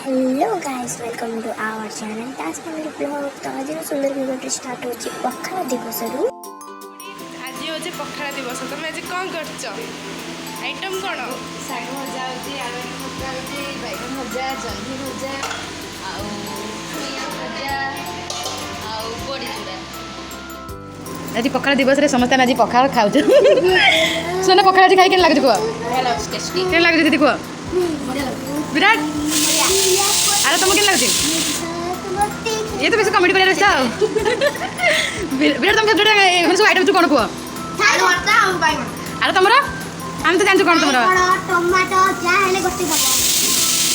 Hello guys welcome to our channel task family blog. तो आज सुंदर भिडियो स्टार्ट होची पखाळ दिवस रु। आज होचे पखाळ दिवस। तुम आज कौन करछ? आइटम कोन? साग भजा होची, आलू भजा होची, बैगन भजा, जन्ही भजा, आउ छुइया भजा, आउ बड़ी चूड़ा। आज पखाळ दिवस रे समस्त आज पखाळ खाऊ सोना पखाळ आज खाई के लागछ को हेलो टेस्टी के लागछ दीदी को विराट अरे तुम के लागछ ये तो बेसी कॉमेडी करे रहता विराट तुम फेवरेट है सब आइटम तू कोन को आलू भरता आउ बैगन। अरे तुमरा हम तो जानछु कोन तुमरा टमाटो जा हेले गोटी बाबा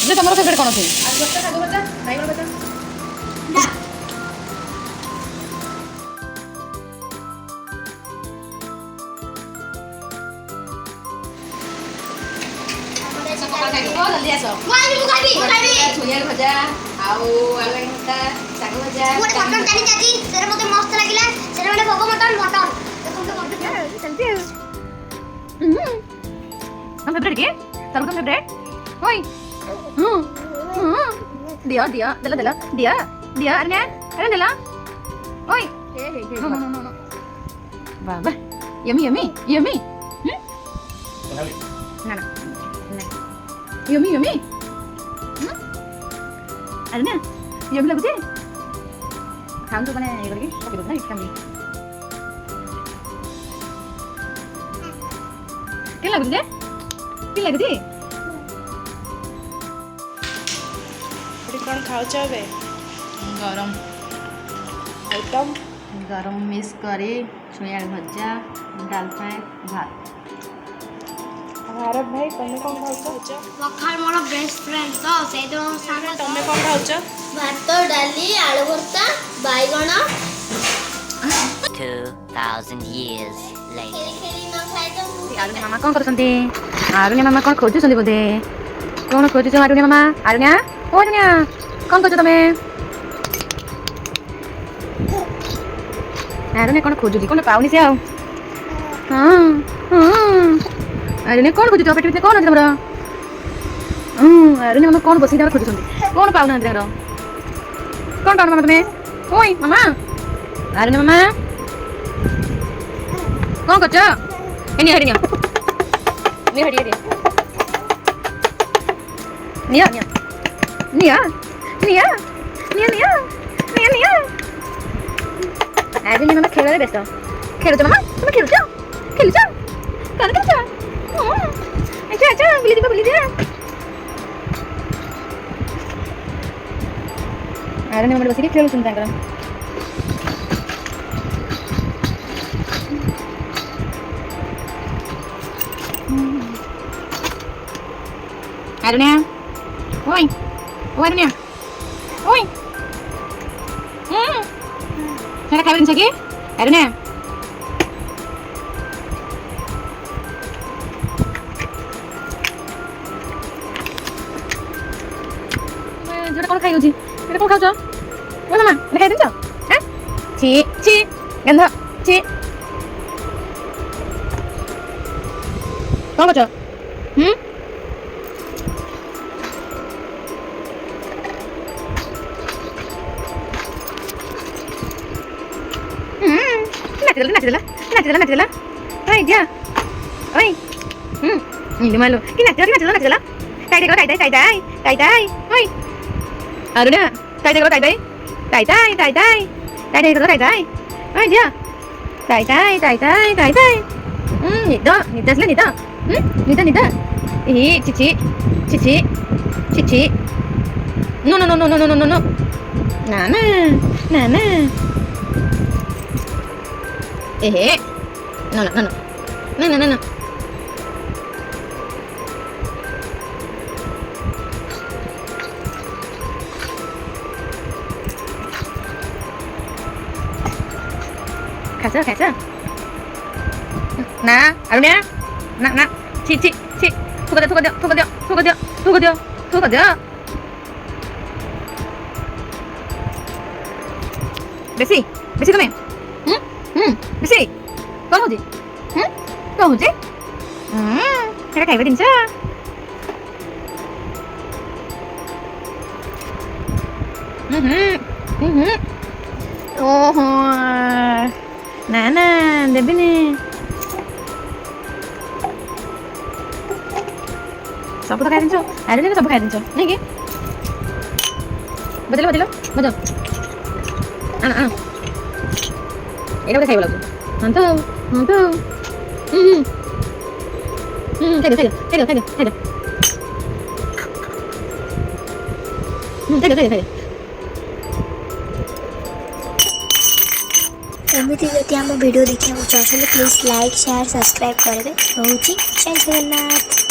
जे तुमरा फेवरेट कोन छै आज गोटा साग भजा, बैगन भजा। जल्दी आस छुइया भजा आउ आलू भरता साग भजा मटन चाली चाची सेरे मते मस्त लागिला सेरे माने भगो मटन देखो तो मटन चलती है हम फेवरेट के सब तुम फेवरेट ओए दिया दिया दला दला दिया दिया अरे दिला ओए नो बाबा यम्मी यम्मी यम्मी ना ना यम्मी यम्मी अरे ना यम्मी लगुचे खाऊं तो मैंने ये करके पकड़ दो ना इसका भी क्या लगुचे क्या लगुचे कौन खाऊछ बे? गरम आइटम गरम मिक्स करी सोया भजा दाल फ्राई भात भारत भाई तुम कौन खाऊछ? पखाळ मोर बेस्ट फ्रेंड तो से दो साग तुम कौन खाऊछ? भात डाली आलू भरता बैगन 2,000 years later. खेली न खाए तो आरुण्य मामा कौन करछन्ती आरुण्य मामा कौन खोजुछन्ती बोधे कौन खोजुछ आरुण्य मामा आरुण्य ओ आरुण्य कौन खोजु तमे आरुण्य कौन खोजुली कौन पाउनी से आउ आरुण्य कौन खोजुछ पेट में कौन अछि तमरा आरुण्य मामा कौन बसी दार खोजुछन्ती कौन पाउना देर कौन पाउना मामा तमे ओय मामा आरुण्य मामा कौन करछ एनी हरिया नि हरिया रे निया निया निया निया निया निया निया निया आज नहीं मामा खेल रे व्यस्त खेलुछ मामा तुम खेलुछ कौन खेलुछ अच्छा अच्छा बुली जा अरे ने बस के खेलुछ तांकर Arunya, oi, Arunya, oi, saya kabarin lagi, Arunya. Jodoh kau kayak uji, jodoh kau kau cok, mana mah, ada kayak cok, ci, ganda, ci, kau cok, नाच देला ओए जा ओए नी मालो कि नाच देला टाई ओए अरुणा टाई करो टाई ओए जा टाई निदा ए चिची नो ना eh no kaca nah Arunya nak ci tuh dia besi tuh बेसी कौन होजी कौन होजी हेरा खाइबा दिन्छ ଓହୋ ନା ନା ଦେବିନି। ସବୁ ତ ଖାଇ ଜିନିଷ ସବୁ ଖାଇ ଜିନିଷ ନାଇଁ କି? ବଦଳ ବଦଳ ଆଣ ଆଣ ଏଇଟା ଗୋଟେ ଖାଇବା ଲାଗୁଛି। ହଁ ତ ଖାଇଦିଅ ଏମିତି ଯଦି ଆମ ଭିଡ଼ିଓ ଦେଖିବାକୁ ଚାହୁଁଛନ୍ତି ପ୍ଲିଜ୍ ଲାଇକ୍ ସେୟାର ସବସ୍କ୍ରାଇବ୍ କରିବେ। ରହୁଛି ଜୟ ଜଗନ୍ନାଥ।